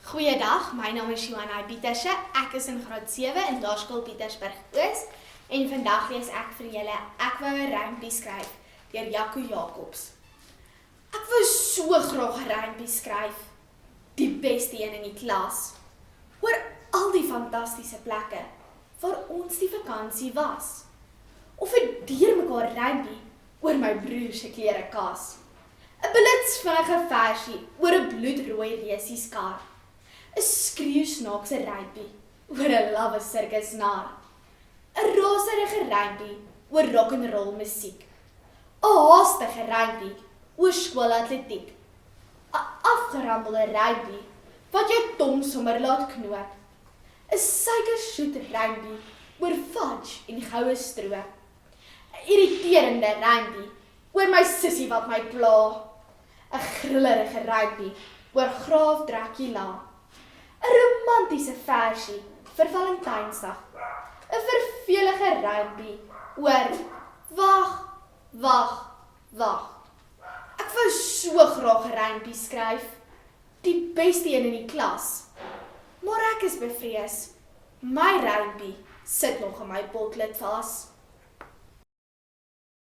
Goeiedag, my naam is Johanna Pieterse. Ek is in graad 7 in Laerskool Pietersburg Oos en vandag lees ek vir julle Ek wou 'n rympie skryf deur Jaco Jacobs. Ek wou so graag 'n rympie skryf, die beste een in die klas, oor al die fantastiese plekke waar ons die vakansie was. Of 'n deurmekaar rympie oor my broer se klerekas. 'n blitsvinnige versie oor 'n bloedrooi resieskar. 'n skreeusnaakse rympie oor 'n lawwe sirkusnaar. 'n raserige rympie oor rock'n'roll musiek. 'n haastige rympie oor skoolatletiek. 'n afgerammelde rympie wat jou tong sommer laat knoop. 'n suikersoet rympie oor fudge en goue stroop. 'n irriterende rympie oor my sussie wat my pla. 'n grillerige rympie oor Graaf Dracula. 'n romantiese versie vir Valentynsdag. 'n vervelige rympie oor wag. Ek wou so graag 'n rympie skryf, die beste een in die klas. Maar ek is bevrees, my rympie sit nog in my potlood vas.